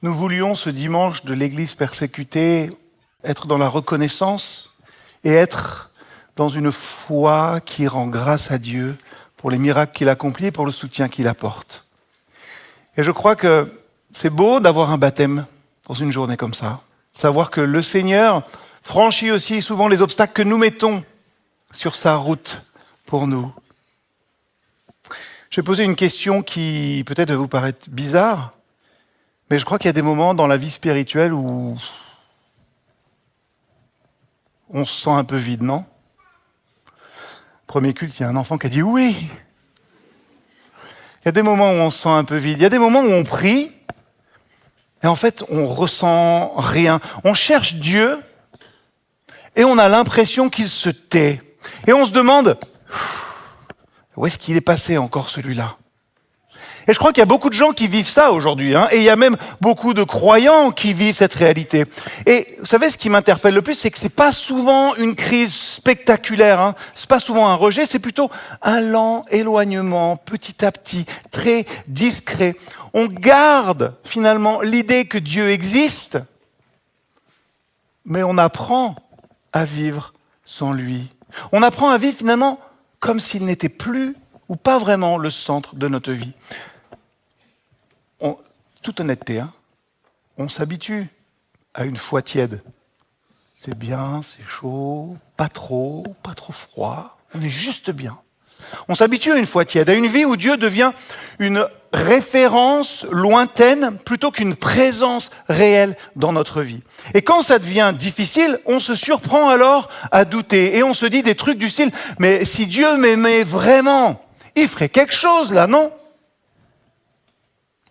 Nous voulions ce dimanche de l'Église persécutée être dans la reconnaissance et être dans une foi qui rend grâce à Dieu pour les miracles qu'il accomplit et pour le soutien qu'il apporte. Et je crois que c'est beau d'avoir un baptême dans une journée comme ça. Savoir que le Seigneur franchit aussi souvent les obstacles que nous mettons sur sa route pour nous. Je vais poser une question qui peut-être va vous paraître bizarre, mais je crois qu'il y a des moments dans la vie spirituelle où on se sent un peu vide, non ? Premier culte, il y a un enfant qui a dit oui. Il y a des moments où on se sent un peu vide. Il y a des moments où on prie et en fait on ressent rien. On cherche Dieu et on a l'impression qu'il se tait. Et on se demande où est-ce qu'il est passé encore celui-là ? Et je crois qu'il y a beaucoup de gens qui vivent ça aujourd'hui, et il y a même beaucoup de croyants qui vivent cette réalité. Et vous savez, ce qui m'interpelle le plus, c'est que c'est pas souvent une crise spectaculaire, c'est pas souvent un rejet, c'est plutôt un lent éloignement, petit à petit, très discret. On garde finalement l'idée que Dieu existe, mais on apprend à vivre sans lui. On apprend à vivre finalement comme s'il n'était plus ou pas vraiment le centre de notre vie. Toute honnêteté, on s'habitue à une foi tiède. C'est bien, c'est chaud, pas trop froid, on est juste bien. On s'habitue à une foi tiède, à une vie où Dieu devient une référence lointaine plutôt qu'une présence réelle dans notre vie. Et quand ça devient difficile, on se surprend alors à douter et on se dit des trucs du style « mais si Dieu m'aimait vraiment, il ferait quelque chose là, non ?»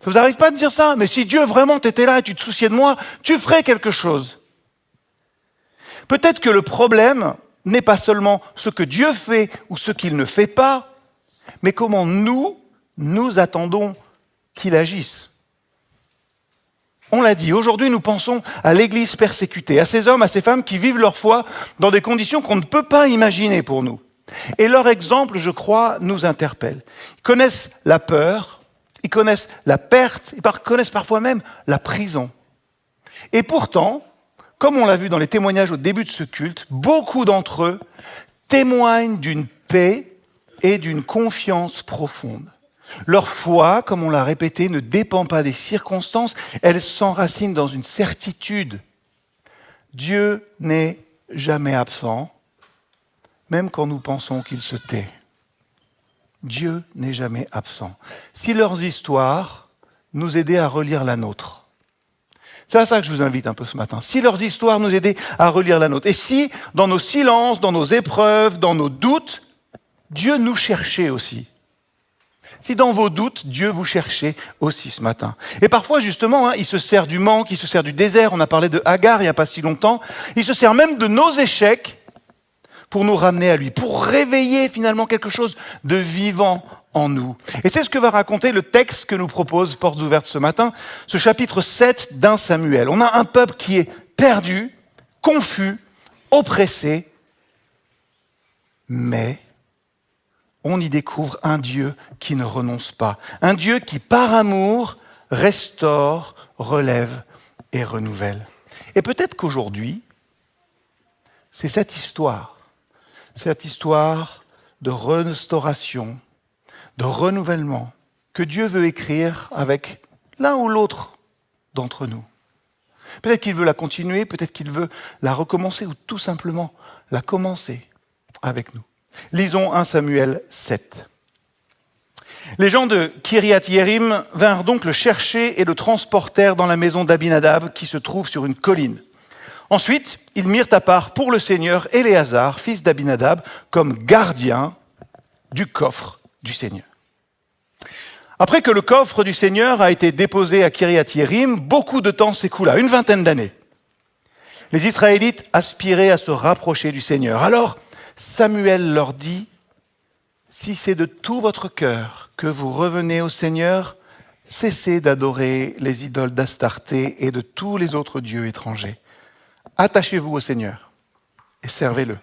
Ça vous arrive pas de dire ça ? Mais si Dieu vraiment t'était là et tu te souciais de moi, tu ferais quelque chose. Peut-être que le problème n'est pas seulement ce que Dieu fait ou ce qu'il ne fait pas, mais comment nous attendons qu'il agisse. On l'a dit, aujourd'hui nous pensons à l'Église persécutée, à ces hommes, à ces femmes qui vivent leur foi dans des conditions qu'on ne peut pas imaginer pour nous. Et leur exemple, je crois, nous interpelle. Ils connaissent la peur, ils connaissent la perte, ils connaissent parfois même la prison. Et pourtant, comme on l'a vu dans les témoignages au début de ce culte, beaucoup d'entre eux témoignent d'une paix et d'une confiance profonde. Leur foi, comme on l'a répété, ne dépend pas des circonstances, elle s'enracine dans une certitude. Dieu n'est jamais absent, même quand nous pensons qu'il se tait. Dieu n'est jamais absent. Si leurs histoires nous aidaient à relire la nôtre, c'est à ça que je vous invite un peu ce matin. Si leurs histoires nous aidaient à relire la nôtre, et si dans nos silences, dans nos épreuves, dans nos doutes, Dieu nous cherchait aussi. Si dans vos doutes, Dieu vous cherchait aussi ce matin. Et parfois, justement, il se sert du manque, il se sert du désert. On a parlé de Agar il n'y a pas si longtemps. Il se sert même de nos échecs pour nous ramener à lui, pour réveiller finalement quelque chose de vivant en nous. Et c'est ce que va raconter le texte que nous propose Portes Ouvertes ce matin, ce chapitre 7 d'un Samuel. On a un peuple qui est perdu, confus, oppressé, mais on y découvre un Dieu qui ne renonce pas, un Dieu qui par amour restaure, relève et renouvelle. Et peut-être qu'aujourd'hui, c'est cette histoire de restauration, de renouvellement que Dieu veut écrire avec l'un ou l'autre d'entre nous. Peut-être qu'il veut la continuer, peut-être qu'il veut la recommencer ou tout simplement la commencer avec nous. Lisons 1 Samuel 7. Les gens de Kiriath-Yerim vinrent donc le chercher et le transportèrent dans la maison d'Abinadab qui se trouve sur une colline. Ensuite, ils mirent à part pour le Seigneur Éléazar, fils d'Abinadab, comme gardien du coffre du Seigneur. Après que le coffre du Seigneur a été déposé à Kiriath-Yerim, beaucoup de temps s'écoula, une vingtaine d'années. Les Israélites aspiraient à se rapprocher du Seigneur. Alors, Samuel leur dit, « Si c'est de tout votre cœur que vous revenez au Seigneur, cessez d'adorer les idoles d'Astarté et de tous les autres dieux étrangers. Attachez-vous au Seigneur et servez-le,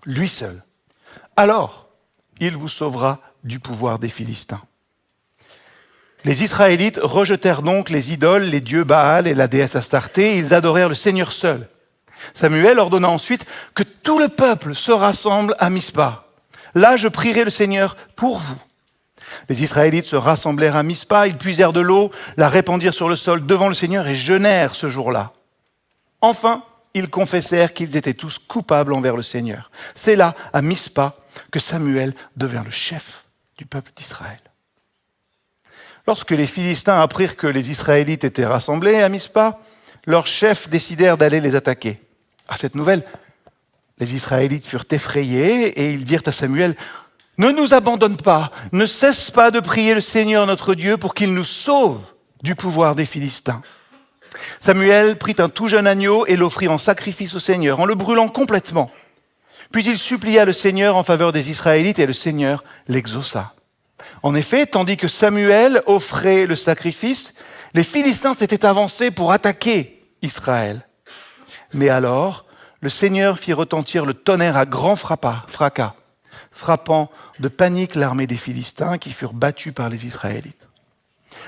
lui seul. Alors, il vous sauvera du pouvoir des Philistins. » Les Israélites rejetèrent donc les idoles, les dieux Baal et la déesse Astarté, et ils adorèrent le Seigneur seul. Samuel ordonna ensuite que tout le peuple se rassemble à Mispa. Là, je prierai le Seigneur pour vous. Les Israélites se rassemblèrent à Mispa, ils puisèrent de l'eau, la répandirent sur le sol devant le Seigneur et jeûnèrent ce jour-là. Enfin, ils confessèrent qu'ils étaient tous coupables envers le Seigneur. C'est là, à Mispa, que Samuel devint le chef du peuple d'Israël. Lorsque les Philistins apprirent que les Israélites étaient rassemblés à Mispa, leurs chefs décidèrent d'aller les attaquer. À cette nouvelle, les Israélites furent effrayés et ils dirent à Samuel « Ne nous abandonne pas, ne cesse pas de prier le Seigneur notre Dieu pour qu'il nous sauve du pouvoir des Philistins. » Samuel prit un tout jeune agneau et l'offrit en sacrifice au Seigneur, en le brûlant complètement. Puis il supplia le Seigneur en faveur des Israélites et le Seigneur l'exauça. En effet, tandis que Samuel offrait le sacrifice, les Philistins s'étaient avancés pour attaquer Israël. Mais alors, le Seigneur fit retentir le tonnerre à grand fracas, frappant de panique l'armée des Philistins qui furent battus par les Israélites.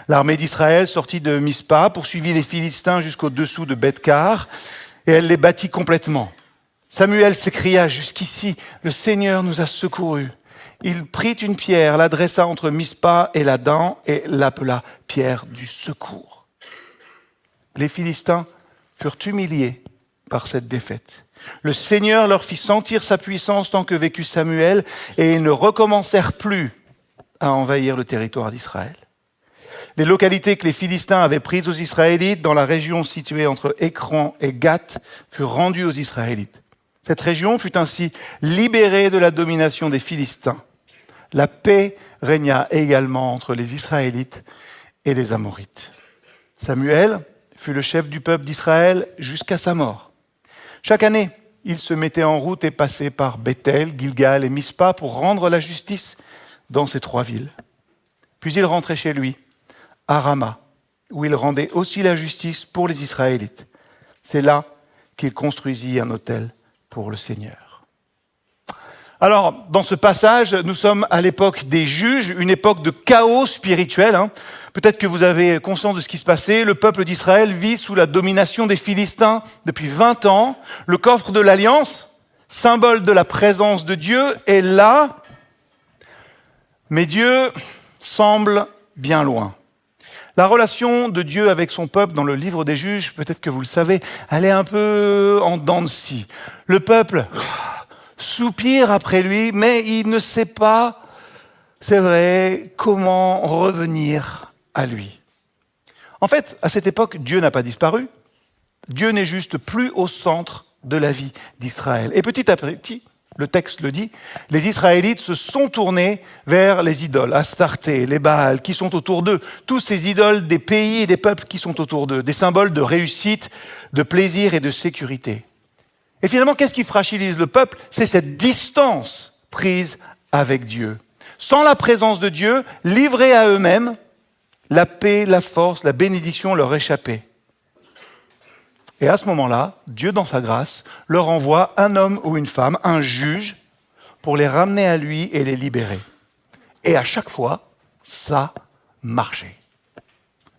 L'armée d'Israël sortit de Mispa, poursuivit les Philistins jusqu'au-dessous de Beth-Car, et elle les battit complètement. Samuel s'écria, « Jusqu'ici, le Seigneur nous a secourus. » Il prit une pierre, l'adressa entre Mispa et la dent, et l'appela pierre du secours. Les Philistins furent humiliés par cette défaite. Le Seigneur leur fit sentir sa puissance tant que vécut Samuel, et ils ne recommencèrent plus à envahir le territoire d'Israël. Les localités que les Philistins avaient prises aux Israélites dans la région située entre Écran et Gath furent rendues aux Israélites. Cette région fut ainsi libérée de la domination des Philistins. La paix régna également entre les Israélites et les Amorites. Samuel fut le chef du peuple d'Israël jusqu'à sa mort. Chaque année, il se mettait en route et passait par Bethel, Gilgal et Mispa pour rendre la justice dans ces trois villes. Puis il rentrait chez lui, à Rama, où il rendait aussi la justice pour les Israélites. C'est là qu'il construisit un autel pour le Seigneur. Alors, dans ce passage, nous sommes à l'époque des juges, une époque de chaos spirituel. Peut-être que vous avez conscience de ce qui se passait. Le peuple d'Israël vit sous la domination des Philistins depuis 20 ans. Le coffre de l'Alliance, symbole de la présence de Dieu, est là. Mais Dieu semble bien loin. La relation de Dieu avec son peuple dans le livre des juges, peut-être que vous le savez, elle est un peu en dents de scie. Le peuple soupire après lui, mais il ne sait pas, c'est vrai, comment revenir à lui. En fait, à cette époque, Dieu n'a pas disparu. Dieu n'est juste plus au centre de la vie d'Israël. Et petit à petit, le texte le dit, les Israélites se sont tournés vers les idoles, Astarté, les Baals, qui sont autour d'eux, tous ces idoles des pays et des peuples qui sont autour d'eux, des symboles de réussite, de plaisir et de sécurité. Et finalement, qu'est-ce qui fragilise le peuple ? C'est cette distance prise avec Dieu. Sans la présence de Dieu, livrés à eux-mêmes, la paix, la force, la bénédiction leur échappaient. Et à ce moment-là, Dieu, dans sa grâce, leur envoie un homme ou une femme, un juge, pour les ramener à lui et les libérer. Et à chaque fois, ça marchait.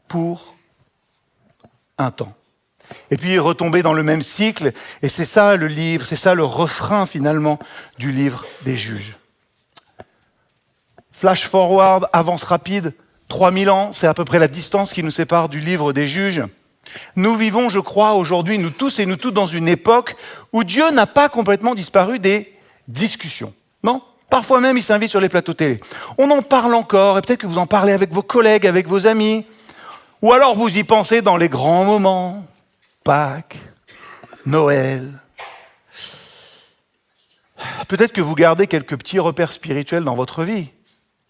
Pour un temps. Et puis retomber dans le même cycle, et c'est ça le livre, c'est ça le refrain finalement du livre des juges. Flash forward, avance rapide, 3000 ans, c'est à peu près la distance qui nous sépare du livre des juges. Nous vivons, je crois, aujourd'hui, nous tous et nous toutes, dans une époque où Dieu n'a pas complètement disparu des discussions. Non ? Parfois même, il s'invite sur les plateaux télé. On en parle encore, et peut-être que vous en parlez avec vos collègues, avec vos amis. Ou alors vous y pensez dans les grands moments. Pâques, Noël. Peut-être que vous gardez quelques petits repères spirituels dans votre vie.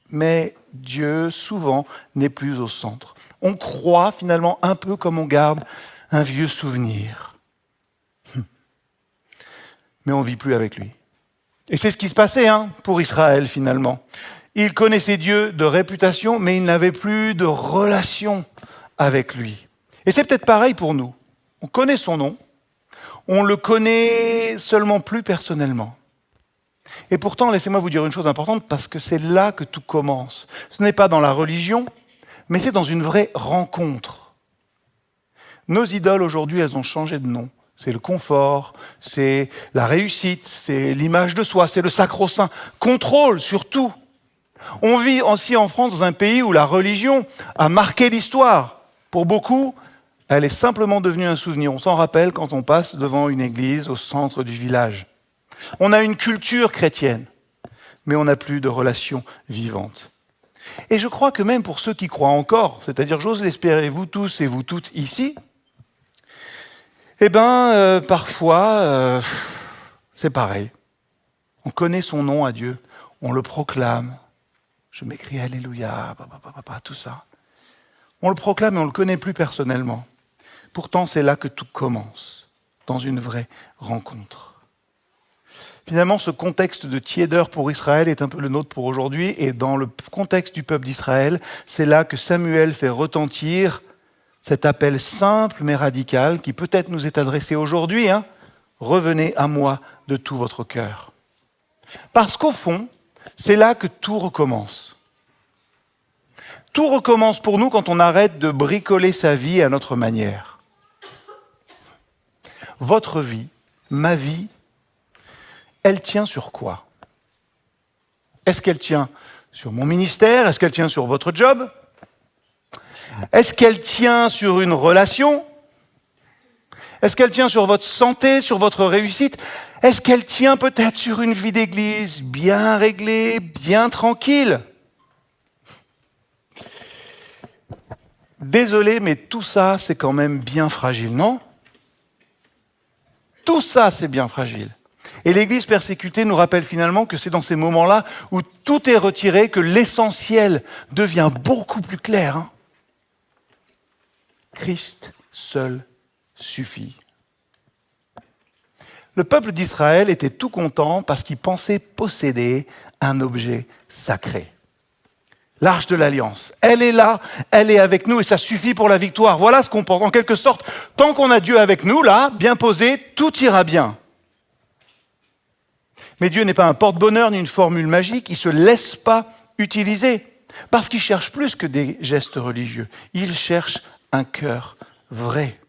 Mais Dieu, souvent, n'est plus au centre. On croit finalement un peu comme on garde un vieux souvenir. Mais on ne vit plus avec lui. Et c'est ce qui se passait pour Israël finalement. Il connaissait Dieu de réputation, mais il n'avait plus de relation avec lui. Et c'est peut-être pareil pour nous. On connaît son nom, on le connaît seulement plus personnellement. Et pourtant, laissez-moi vous dire une chose importante, parce que c'est là que tout commence. Ce n'est pas dans la religion, mais c'est dans une vraie rencontre. Nos idoles aujourd'hui, elles ont changé de nom. C'est le confort, c'est la réussite, c'est l'image de soi, c'est le sacro-saint. Contrôle surtout. On vit aussi en France dans un pays où la religion a marqué l'histoire. Pour beaucoup, elle est simplement devenue un souvenir. On s'en rappelle quand on passe devant une église au centre du village. On a une culture chrétienne, mais on n'a plus de relations vivantes. Et je crois que même pour ceux qui croient encore, c'est-à-dire j'ose l'espérer, vous tous et vous toutes ici, parfois, c'est pareil. On connaît son nom à Dieu, on le proclame. Je m'écris Alléluia, tout ça. On le proclame et on ne le connaît plus personnellement. Pourtant, c'est là que tout commence, dans une vraie rencontre. Finalement, ce contexte de tiédeur pour Israël est un peu le nôtre pour aujourd'hui, et dans le contexte du peuple d'Israël, c'est là que Samuel fait retentir cet appel simple mais radical qui peut-être nous est adressé aujourd'hui. Revenez à moi de tout votre cœur. Parce qu'au fond, c'est là que tout recommence. Tout recommence pour nous quand on arrête de bricoler sa vie à notre manière. Votre vie, ma vie, elle tient sur quoi? Est-ce qu'elle tient sur mon ministère? Est-ce qu'elle tient sur votre job? Est-ce qu'elle tient sur une relation? Est-ce qu'elle tient sur votre santé, sur votre réussite? Est-ce qu'elle tient peut-être sur une vie d'église bien réglée, bien tranquille? Désolé, mais tout ça, c'est quand même bien fragile, non? Tout ça, c'est bien fragile. Et l'Église persécutée nous rappelle finalement que c'est dans ces moments-là où tout est retiré que l'essentiel devient beaucoup plus clair. Christ seul suffit. Le peuple d'Israël était tout content parce qu'il pensait posséder un objet sacré. L'Arche de l'Alliance, elle est là, elle est avec nous et ça suffit pour la victoire. Voilà ce qu'on pense. En quelque sorte, tant qu'on a Dieu avec nous, là, bien posé, tout ira bien. Mais Dieu n'est pas un porte-bonheur ni une formule magique, il ne se laisse pas utiliser. Parce qu'il cherche plus que des gestes religieux. Il cherche un cœur vrai.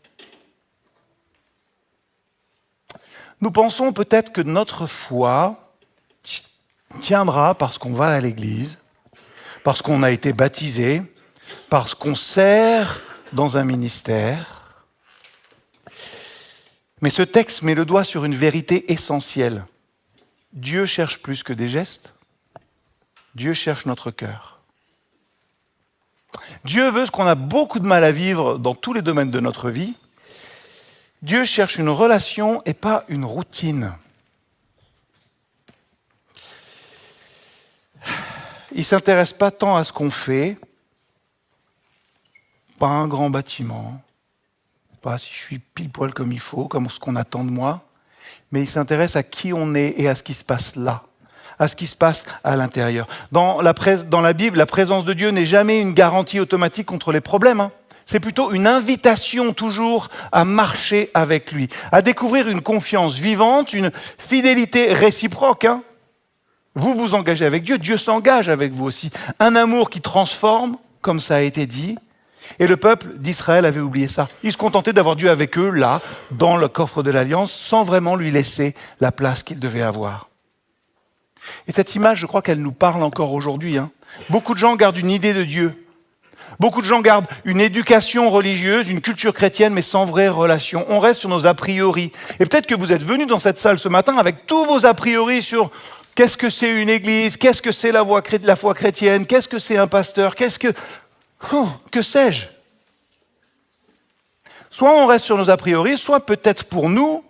Nous pensons peut-être que notre foi tiendra parce qu'on va à l'église, parce qu'on a été baptisé, parce qu'on sert dans un ministère. Mais ce texte met le doigt sur une vérité essentielle. Dieu cherche plus que des gestes. Dieu cherche notre cœur. Dieu veut ce qu'on a beaucoup de mal à vivre dans tous les domaines de notre vie. Dieu cherche une relation et pas une routine. Il ne s'intéresse pas tant à ce qu'on fait, pas un grand bâtiment, pas si je suis pile poil comme il faut, comme ce qu'on attend de moi, mais il s'intéresse à qui on est et à ce qui se passe là, à ce qui se passe à l'intérieur. Dans la Bible, la présence de Dieu n'est jamais une garantie automatique contre les problèmes. C'est plutôt une invitation toujours à marcher avec lui, à découvrir une confiance vivante, une fidélité réciproque. Vous vous engagez avec Dieu, Dieu s'engage avec vous aussi. Un amour qui transforme, comme ça a été dit. Et le peuple d'Israël avait oublié ça. Ils se contentaient d'avoir Dieu avec eux, là, dans le coffre de l'Alliance, sans vraiment lui laisser la place qu'il devait avoir. Et cette image, je crois qu'elle nous parle encore aujourd'hui. Beaucoup de gens gardent une idée de Dieu. Beaucoup de gens gardent une éducation religieuse, une culture chrétienne, mais sans vraie relation. On reste sur nos a priori. Et peut-être que vous êtes venus dans cette salle ce matin avec tous vos a priori sur qu'est-ce que c'est une église, qu'est-ce que c'est la foi chrétienne, qu'est-ce que c'est un pasteur, que sais-je? Soit on reste sur nos a priori, soit peut-être pour nous,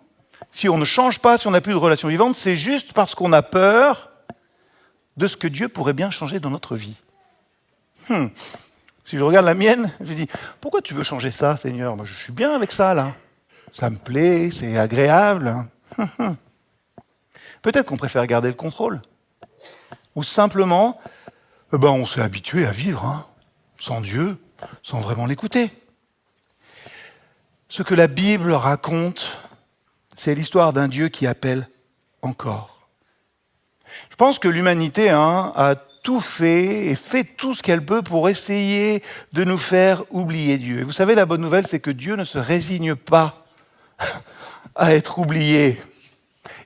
si on ne change pas, si on n'a plus de relation vivante, c'est juste parce qu'on a peur de ce que Dieu pourrait bien changer dans notre vie. Si je regarde la mienne, je dis, pourquoi tu veux changer ça, Seigneur? Moi, je suis bien avec ça, là. Ça me plaît, c'est agréable. Peut-être qu'on préfère garder le contrôle. Ou simplement, on s'est habitué à vivre, sans Dieu, sans vraiment l'écouter. Ce que la Bible raconte, c'est l'histoire d'un Dieu qui appelle encore. Je pense que l'humanité a tout fait et fait tout ce qu'elle peut pour essayer de nous faire oublier Dieu. Et vous savez, la bonne nouvelle, c'est que Dieu ne se résigne pas à être oublié.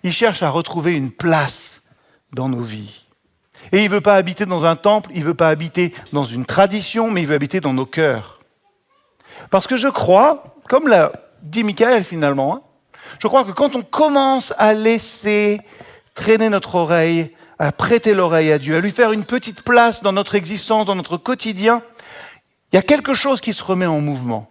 Il cherche à retrouver une place dans nos vies. Et il ne veut pas habiter dans un temple, il ne veut pas habiter dans une tradition, mais il veut habiter dans nos cœurs. Parce que je crois, comme l'a dit Michael finalement, je crois que quand on commence à laisser traîner notre oreille, à prêter l'oreille à Dieu, à lui faire une petite place dans notre existence, dans notre quotidien, il y a quelque chose qui se remet en mouvement.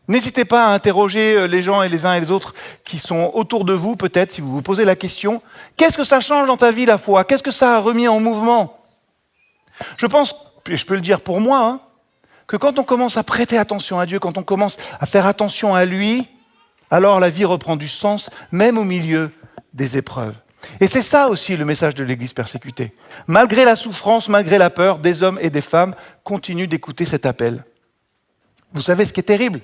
N'hésitez pas à interroger les gens et les uns et les autres qui sont autour de vous, peut-être, si vous vous posez la question, qu'est-ce que ça change dans ta vie, la foi? Qu'est-ce que ça a remis en mouvement? Je pense, et je peux le dire pour moi, que quand on commence à prêter attention à Dieu, quand on commence à faire attention à lui, alors la vie reprend du sens, même au milieu des épreuves. Et c'est ça aussi le message de l'Église persécutée. Malgré la souffrance, malgré la peur, des hommes et des femmes continuent d'écouter cet appel. Vous savez ce qui est terrible?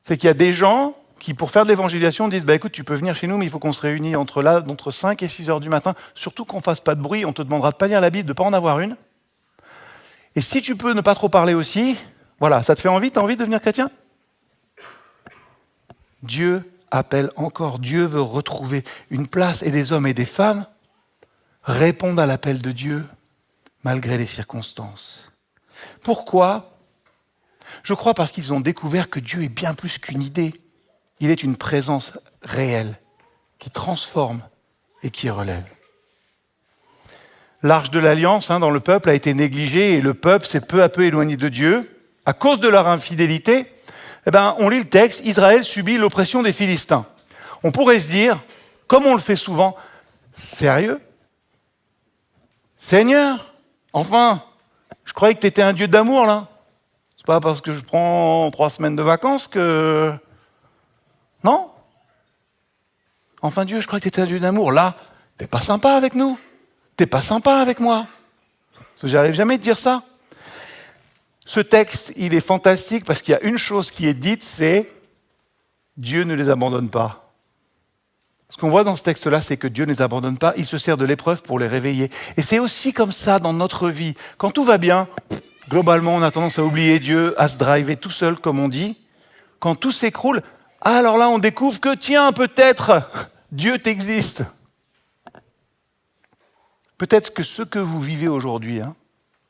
C'est qu'il y a des gens qui, pour faire de l'évangélisation, disent écoute, tu peux venir chez nous, mais il faut qu'on se réunisse entre 5 et 6 heures du matin, surtout qu'on ne fasse pas de bruit, on te demandera de ne pas lire la Bible, de ne pas en avoir une. Et si tu peux ne pas trop parler aussi, voilà, ça te fait envie, tu as envie de devenir chrétien? Dieu appelle encore, Dieu veut retrouver une place et des hommes et des femmes répondent à l'appel de Dieu malgré les circonstances. Pourquoi? Je crois parce qu'ils ont découvert que Dieu est bien plus qu'une idée. Il est une présence réelle qui transforme et qui relève. L'arche de l'Alliance dans le peuple a été négligée et le peuple s'est peu à peu éloigné de Dieu. À cause de leur infidélité, on lit le texte, Israël subit l'oppression des Philistins. On pourrait se dire, comme on le fait souvent, sérieux? Seigneur, enfin, je croyais que tu étais un Dieu d'amour là. C'est pas parce que je prends 3 semaines de vacances que... Non? Enfin Dieu, je croyais que tu étais un Dieu d'amour. Là, t'es pas sympa avec nous. T'es pas sympa avec moi. Parce que j'arrive jamais à te dire ça. Ce texte, il est fantastique parce qu'il y a une chose qui est dite, c'est Dieu ne les abandonne pas. Ce qu'on voit dans ce texte-là, c'est que Dieu ne les abandonne pas, il se sert de l'épreuve pour les réveiller. Et c'est aussi comme ça dans notre vie. Quand tout va bien, globalement, on a tendance à oublier Dieu, à se driver tout seul, comme on dit. Quand tout s'écroule, alors là, on découvre que, tiens, peut-être, Dieu t'existe. Peut-être que ce que vous vivez aujourd'hui,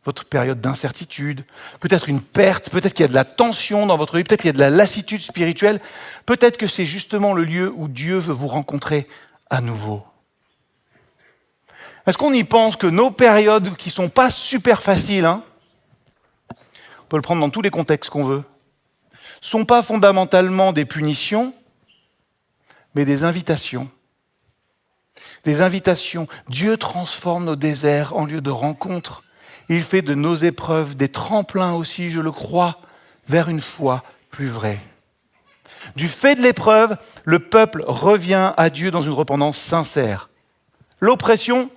votre période d'incertitude, peut-être une perte, peut-être qu'il y a de la tension dans votre vie, peut-être qu'il y a de la lassitude spirituelle, peut-être que c'est justement le lieu où Dieu veut vous rencontrer à nouveau. Est-ce qu'on y pense que nos périodes qui ne sont pas super faciles, on peut le prendre dans tous les contextes qu'on veut, ne sont pas fondamentalement des punitions, mais des invitations. Des invitations. Dieu transforme nos déserts en lieu de rencontre. Il fait de nos épreuves des tremplins aussi, je le crois, vers une foi plus vraie. Du fait de l'épreuve, le peuple revient à Dieu dans une repentance sincère. L'oppression,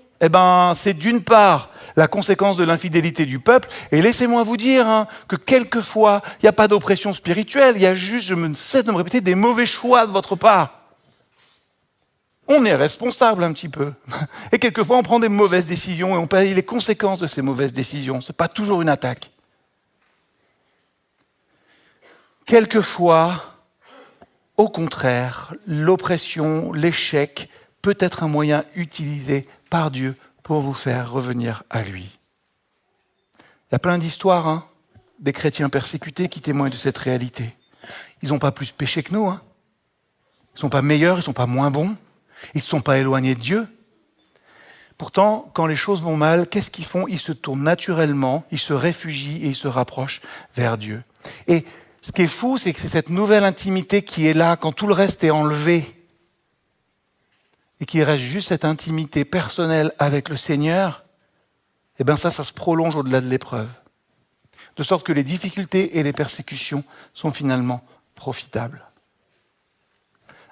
c'est d'une part la conséquence de l'infidélité du peuple, et laissez-moi vous dire que quelquefois, il n'y a pas d'oppression spirituelle, il y a juste, je me cesse de me répéter, des mauvais choix de votre part. On est responsable un petit peu. Et quelquefois, on prend des mauvaises décisions et on paye les conséquences de ces mauvaises décisions. Ce n'est pas toujours une attaque. Quelquefois, au contraire, l'oppression, l'échec peut être un moyen utilisé par Dieu pour vous faire revenir à lui. Il y a plein d'histoires des chrétiens persécutés qui témoignent de cette réalité. Ils n'ont pas plus péché que nous. Ils ne sont pas meilleurs, ils ne sont pas moins bons. Ils ne sont pas éloignés de Dieu. Pourtant, quand les choses vont mal, qu'est-ce qu'ils font? Ils se tournent naturellement, ils se réfugient et ils se rapprochent vers Dieu. Et ce qui est fou, c'est que c'est cette nouvelle intimité qui est là quand tout le reste est enlevé. Et qu'il reste juste cette intimité personnelle avec le Seigneur, ça se prolonge au-delà de l'épreuve. De sorte que les difficultés et les persécutions sont finalement profitables.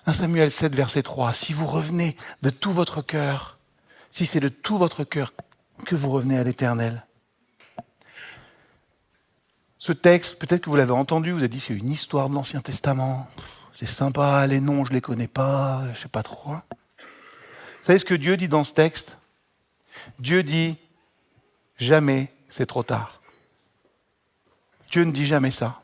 1 Samuel 7, verset 3, si vous revenez de tout votre cœur, si c'est de tout votre cœur que vous revenez à l'Éternel. Ce texte, peut-être que vous l'avez entendu, vous avez dit c'est une histoire de l'Ancien Testament, c'est sympa, les noms je ne les connais pas, je ne sais pas trop. Vous savez ce que Dieu dit dans ce texte? Dieu dit jamais c'est trop tard. Dieu ne dit jamais ça.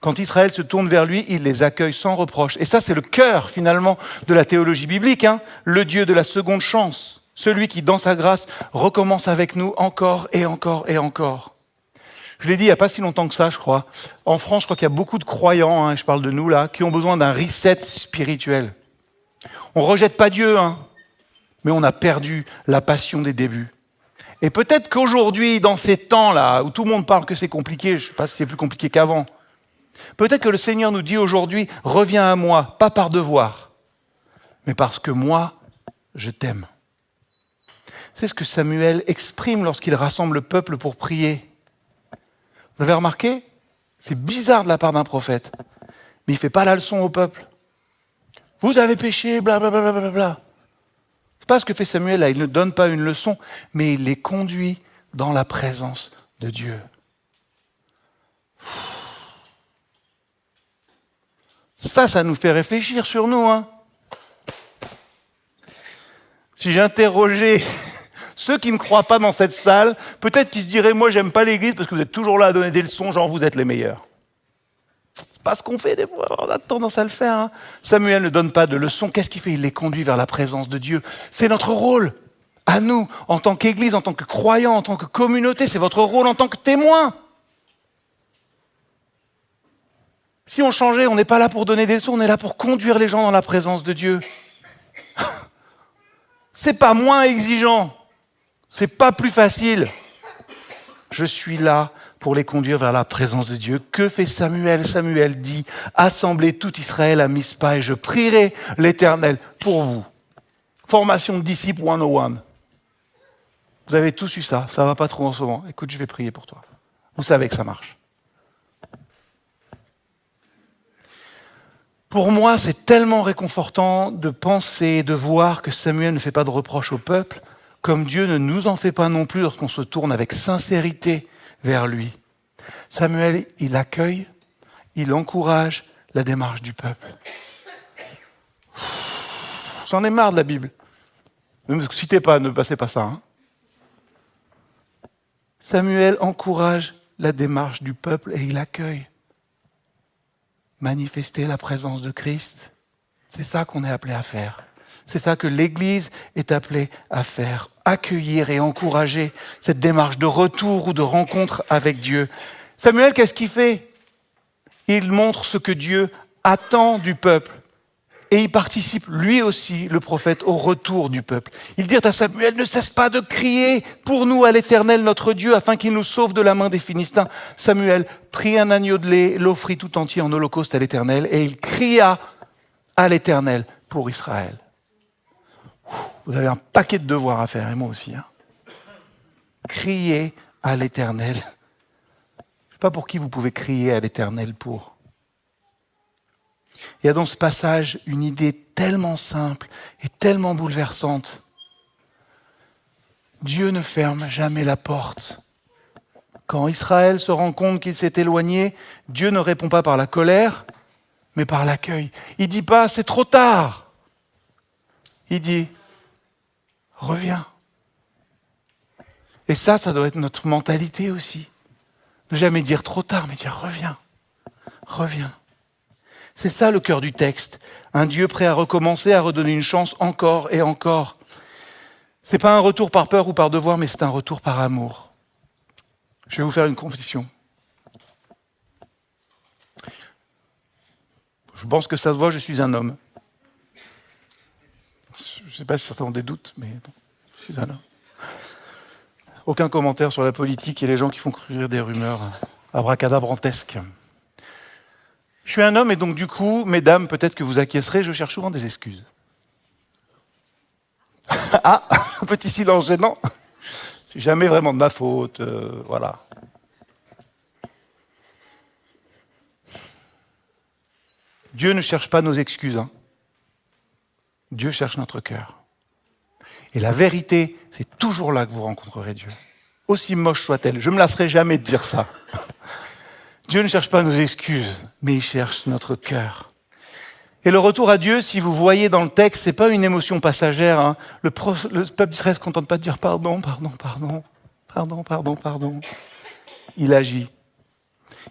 Quand Israël se tourne vers lui, il les accueille sans reproche. Et ça, c'est le cœur, finalement, de la théologie biblique. Le Dieu de la seconde chance. Celui qui, dans sa grâce, recommence avec nous encore et encore et encore. Je l'ai dit il n'y a pas si longtemps que ça, je crois. En France, je crois qu'il y a beaucoup de croyants, je parle de nous là, qui ont besoin d'un reset spirituel. On ne rejette pas Dieu, mais on a perdu la passion des débuts. Et peut-être qu'aujourd'hui, dans ces temps-là, où tout le monde parle que c'est compliqué, je ne sais pas si c'est plus compliqué qu'avant, peut-être que le Seigneur nous dit aujourd'hui, reviens à moi, pas par devoir, mais parce que moi, je t'aime. C'est ce que Samuel exprime lorsqu'il rassemble le peuple pour prier. Vous avez remarqué? C'est bizarre de la part d'un prophète, mais il ne fait pas la leçon au peuple. Vous avez péché, blablabla. Bla, bla, bla. C'est pas ce que fait Samuel là, il ne donne pas une leçon, mais il les conduit dans la présence de Dieu. Ça nous fait réfléchir sur nous. Si j'interrogeais ceux qui ne croient pas dans cette salle, peut-être qu'ils se diraient, moi j'aime pas l'église parce que vous êtes toujours là à donner des leçons, genre vous êtes les meilleurs. C'est pas ce qu'on fait des fois, on a tendance à le faire. Samuel ne donne pas de leçons, qu'est-ce qu'il fait? Il les conduit vers la présence de Dieu. C'est notre rôle, à nous, en tant qu'église, en tant que croyants, en tant que communauté, c'est votre rôle en tant que témoin. Si on changeait, on n'est pas là pour donner des leçons, on est là pour conduire les gens dans la présence de Dieu. C'est pas moins exigeant, c'est pas plus facile. Je suis là pour les conduire vers la présence de Dieu. Que fait Samuel? Samuel dit, assemblez tout Israël à Mispa et je prierai l'Éternel pour vous. Formation de disciples 101. Vous avez tous eu ça, ça va pas trop en ce moment. Écoute, je vais prier pour toi. Vous savez que ça marche. Pour moi, c'est tellement réconfortant de penser, de voir que Samuel ne fait pas de reproches au peuple, comme Dieu ne nous en fait pas non plus lorsqu'on se tourne avec sincérité vers lui. Samuel, il accueille, il encourage la démarche du peuple. J'en ai marre de la Bible. Ne me citez pas, ne passez pas ça. Samuel encourage la démarche du peuple et il accueille. Manifester la présence de Christ, c'est ça qu'on est appelé à faire. C'est ça que l'Église est appelée à faire. Accueillir et encourager cette démarche de retour ou de rencontre avec Dieu. Samuel, qu'est-ce qu'il fait? Il montre ce que Dieu attend du peuple. Et il participe, lui aussi, le prophète, au retour du peuple. Il dit à Samuel, ne cesse pas de crier pour nous à l'Éternel notre Dieu, afin qu'il nous sauve de la main des Philistins. Samuel prit un agneau de lait, l'offrit tout entier en holocauste à l'Éternel, et il cria à l'Éternel pour Israël. Vous avez un paquet de devoirs à faire, et moi aussi. Crier à l'Éternel. Je ne sais pas pour qui vous pouvez crier à l'Éternel pour. Il y a dans ce passage une idée tellement simple et tellement bouleversante. Dieu ne ferme jamais la porte. Quand Israël se rend compte qu'il s'est éloigné, Dieu ne répond pas par la colère, mais par l'accueil. Il ne dit pas « c'est trop tard ». Il dit « reviens ». Et ça doit être notre mentalité aussi. Ne jamais dire trop tard, mais dire « reviens, reviens ». C'est ça le cœur du texte. Un Dieu prêt à recommencer, à redonner une chance encore et encore. Ce n'est pas un retour par peur ou par devoir, mais c'est un retour par amour. Je vais vous faire une confession. Je pense que ça se voit, je suis un homme. Je ne sais pas si certains ont des doutes, mais non, je suis un homme. Aucun commentaire sur la politique et les gens qui font courir des rumeurs abracadabrantesques. Je suis un homme et donc du coup, mesdames, peut-être que vous acquiescerez, je cherche souvent des excuses. Ah, un petit silence gênant. C'est jamais vraiment de ma faute, voilà. Dieu ne cherche pas nos excuses. Dieu cherche notre cœur. Et la vérité, c'est toujours là que vous rencontrerez Dieu. Aussi moche soit-elle, je ne me lasserai jamais de dire ça. Dieu ne cherche pas nos excuses, mais il cherche notre cœur. Et le retour à Dieu, si vous voyez dans le texte, c'est pas une émotion passagère. Hein. Le peuple d'Israël ne se contente pas de dire pardon. Il agit.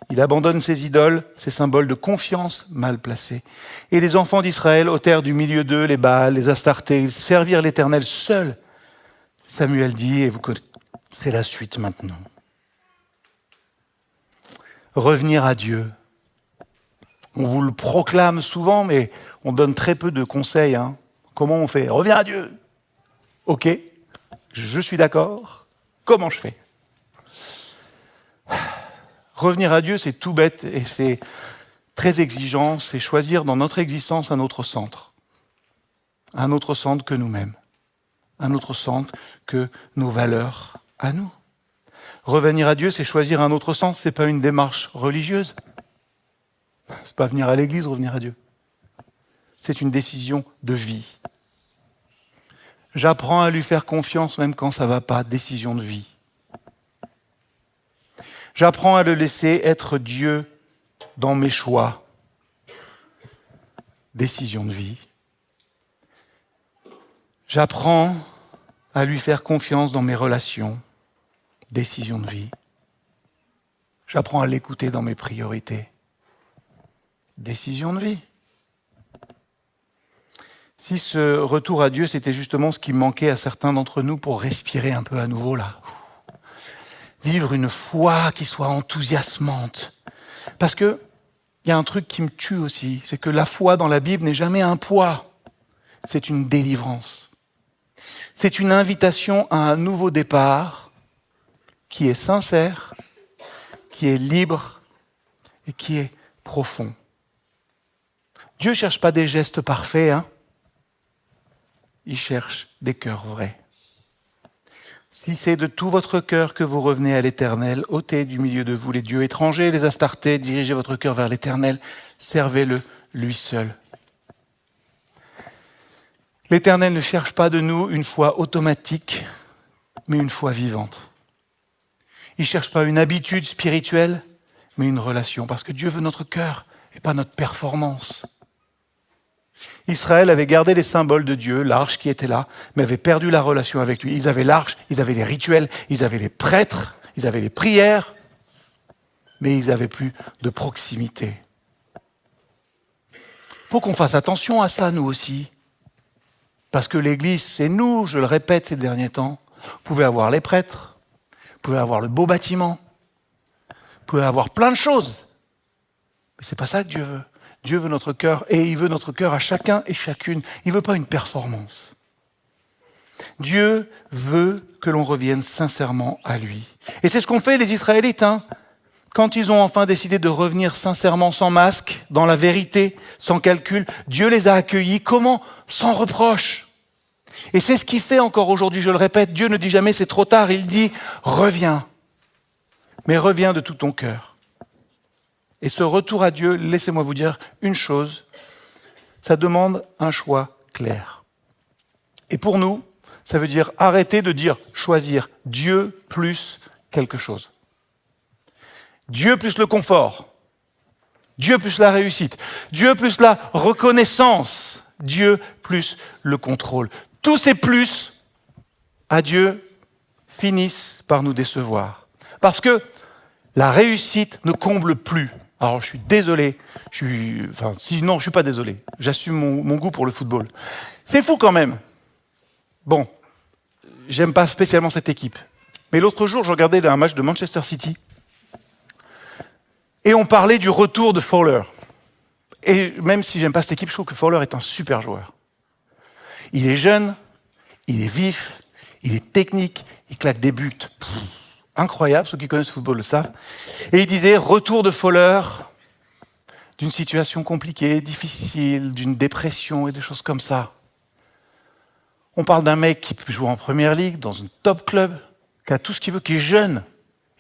Il abandonne ses idoles, ses symboles de confiance mal placés. Et les enfants d'Israël ôtèrent du milieu d'eux les Baals, les Astartés, ils servirent l'Éternel seul. Samuel dit, et vous connaissez la suite maintenant. Revenir à Dieu. On vous le proclame souvent, mais on donne très peu de conseils. Hein. Comment on fait ? Reviens à Dieu. Ok, je suis d'accord. Comment je fais ? Revenir à Dieu, c'est tout bête et c'est très exigeant. C'est choisir dans notre existence un autre centre. Un autre centre que nous-mêmes. Un autre centre que nos valeurs à nous. Revenir à Dieu, c'est choisir un autre sens. C'est pas une démarche religieuse. C'est pas venir à l'église, revenir à Dieu. C'est une décision de vie. J'apprends à lui faire confiance même quand ça va pas. Décision de vie. J'apprends à le laisser être Dieu dans mes choix. Décision de vie. J'apprends à lui faire confiance dans mes relations. Décision de vie. J'apprends à l'écouter dans mes priorités. Décision de vie. Si ce retour à Dieu, c'était justement ce qui manquait à certains d'entre nous pour respirer un peu à nouveau là, vivre une foi qui soit enthousiasmante. Parce que il y a un truc qui me tue aussi, c'est que la foi dans la Bible n'est jamais un poids, c'est une délivrance. C'est une invitation à un nouveau départ qui est sincère, qui est libre et qui est profond. Dieu ne cherche pas des gestes parfaits, hein. Il cherche des cœurs vrais. Si c'est de tout votre cœur que vous revenez à l'Éternel, ôtez du milieu de vous les dieux étrangers, les Astartés, dirigez votre cœur vers l'Éternel, servez-le lui seul. L'Éternel ne cherche pas de nous une foi automatique, mais une foi vivante. Il ne cherche pas une habitude spirituelle, mais une relation, parce que Dieu veut notre cœur et pas notre performance. Israël avait gardé les symboles de Dieu, l'arche qui était là, mais avait perdu la relation avec lui. Ils avaient l'arche, ils avaient les rituels, ils avaient les prêtres, ils avaient les prières, mais ils n'avaient plus de proximité. Il faut qu'on fasse attention à ça, nous aussi. Parce que l'Église, c'est nous, je le répète ces derniers temps. Vous pouvez avoir les prêtres, vous pouvez avoir le beau bâtiment, vous pouvez avoir plein de choses. Mais c'est pas ça que Dieu veut. Dieu veut notre cœur et il veut notre cœur à chacun et chacune. Il ne veut pas une performance. Dieu veut que l'on revienne sincèrement à lui. Et c'est ce qu'ont fait les Israélites. Hein. Quand ils ont enfin décidé de revenir sincèrement, sans masque, dans la vérité, sans calcul, Dieu les a accueillis. Comment ? Sans reproche. Et c'est ce qu'il fait encore aujourd'hui, je le répète. Dieu ne dit jamais c'est trop tard, il dit reviens. Mais reviens de tout ton cœur. Et ce retour à Dieu, laissez-moi vous dire une chose, ça demande un choix clair. Et pour nous, ça veut dire arrêter de dire choisir Dieu plus quelque chose. Dieu plus le confort, Dieu plus la réussite, Dieu plus la reconnaissance, Dieu plus le contrôle. Tous ces plus à Dieu finissent par nous décevoir. Parce que la réussite ne comble plus. Alors je suis désolé, je suis pas désolé, j'assume mon goût pour le football. C'est fou quand même. Bon, j'aime pas spécialement cette équipe. Mais l'autre jour, je regardais un match de Manchester City et on parlait du retour de Fowler. Et même si j'aime pas cette équipe, je trouve que Fowler est un super joueur. Il est jeune, il est vif, il est technique, il claque des buts. Incroyable, ceux qui connaissent le football le savent. Et il disait, retour de Fowler, d'une situation compliquée, difficile, d'une dépression et des choses comme ça. On parle d'un mec qui joue en première ligue, dans un top club, qui a tout ce qu'il veut, qui est jeune,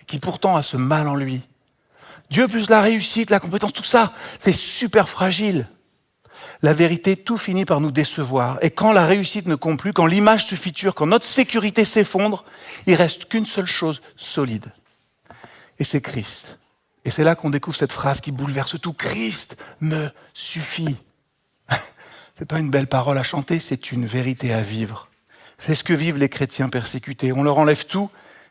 et qui pourtant a ce mal en lui. Dieu plus la réussite, la compétence, tout ça, c'est super fragile. La vérité, tout finit par nous décevoir. Et quand la réussite ne compte plus, quand l'image se fiture, quand notre sécurité s'effondre, il reste qu'une seule chose solide. Et c'est Christ. Et c'est là qu'on découvre cette phrase qui bouleverse tout. Christ me suffit. C'est pas une belle parole à chanter, c'est une vérité à vivre. C'est ce que vivent les chrétiens persécutés. On leur enlève tout,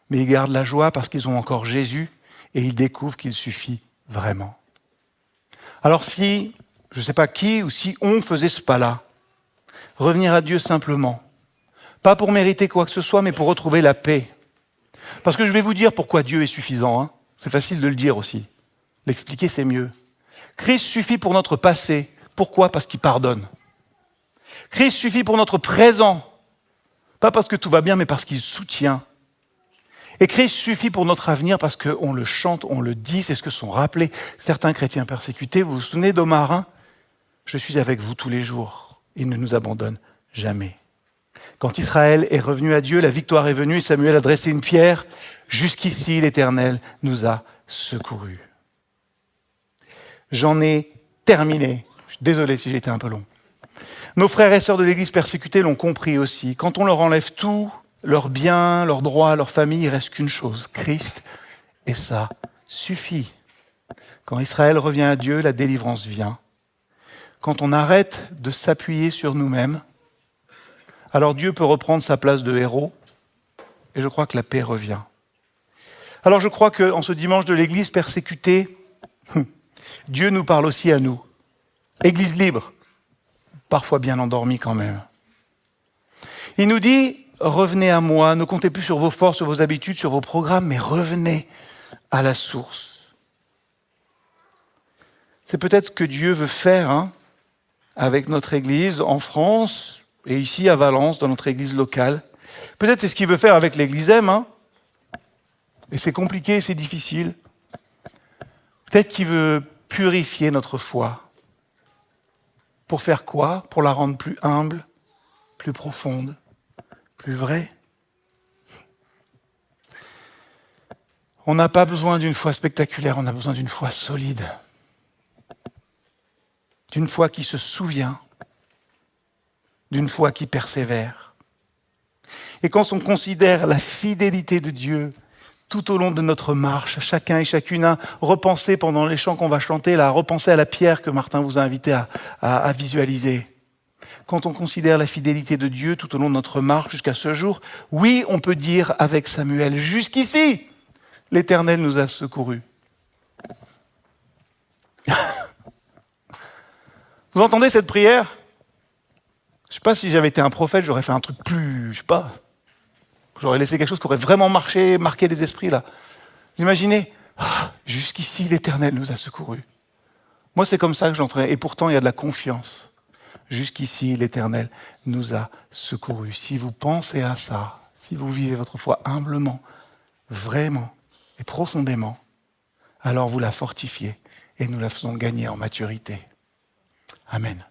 mais ils gardent la joie parce qu'ils ont encore Jésus et ils découvrent qu'il suffit vraiment. Alors si, je ne sais pas qui ou si on faisait ce pas-là, revenir à Dieu simplement, pas pour mériter quoi que ce soit, mais pour retrouver la paix. Parce que je vais vous dire pourquoi Dieu est suffisant. Hein. C'est facile de le dire aussi. L'expliquer, c'est mieux. Christ suffit pour notre passé. Pourquoi ? Parce qu'il pardonne. Christ suffit pour notre présent. Pas parce que tout va bien, mais parce qu'il soutient. Et Christ suffit pour notre avenir parce qu'on le chante, on le dit, c'est ce que sont rappelés certains chrétiens persécutés. Vous vous souvenez d'Omar, hein ? Je suis avec vous tous les jours. Il ne nous abandonne jamais. Quand Israël est revenu à Dieu, la victoire est venue et Samuel a dressé une pierre. Jusqu'ici, l'Éternel nous a secourus. J'en ai terminé. Je suis désolé si j'ai été un peu long. Nos frères et sœurs de l'Église persécutés l'ont compris aussi. Quand on leur enlève tout, leurs biens, leurs droits, leur famille, il ne reste qu'une chose, Christ, et ça suffit. Quand Israël revient à Dieu, la délivrance vient. Quand on arrête de s'appuyer sur nous-mêmes, alors Dieu peut reprendre sa place de héros, et je crois que la paix revient. Alors je crois qu'en ce dimanche de l'Église persécutée, Dieu nous parle aussi à nous. Église libre, parfois bien endormie quand même. Il nous dit, revenez à moi, ne comptez plus sur vos forces, sur vos habitudes, sur vos programmes, mais revenez à la source. C'est peut-être ce que Dieu veut faire avec notre Église en France et ici à Valence, dans notre Église locale. Peut-être c'est ce qu'il veut faire avec l'Église M. Et c'est compliqué, c'est difficile. Peut-être qu'il veut purifier notre foi. Pour faire quoi ? Pour la rendre plus humble, plus profonde, plus vraie. On n'a pas besoin d'une foi spectaculaire, on a besoin d'une foi solide. D'une foi qui se souvient, d'une foi qui persévère. Et quand on considère la fidélité de Dieu tout au long de notre marche, chacun et chacune a repensé pendant les chants qu'on va chanter, là, repensé à la pierre que Martin vous a invité à visualiser. Quand on considère la fidélité de Dieu tout au long de notre marche jusqu'à ce jour, oui, on peut dire avec Samuel, jusqu'ici, l'Éternel nous a secourus. Vous entendez cette prière ? Je ne sais pas si j'avais été un prophète, j'aurais fait un truc plus, je sais pas, j'aurais laissé quelque chose qui aurait vraiment marqué les esprits là. Vous imaginez ? Jusqu'ici, l'Éternel nous a secourus. Moi, c'est comme ça que j'entrais. Et pourtant, il y a de la confiance. Jusqu'ici, l'Éternel nous a secourus. Si vous pensez à ça, si vous vivez votre foi humblement, vraiment et profondément, alors vous la fortifiez et nous la faisons gagner en maturité. Amen.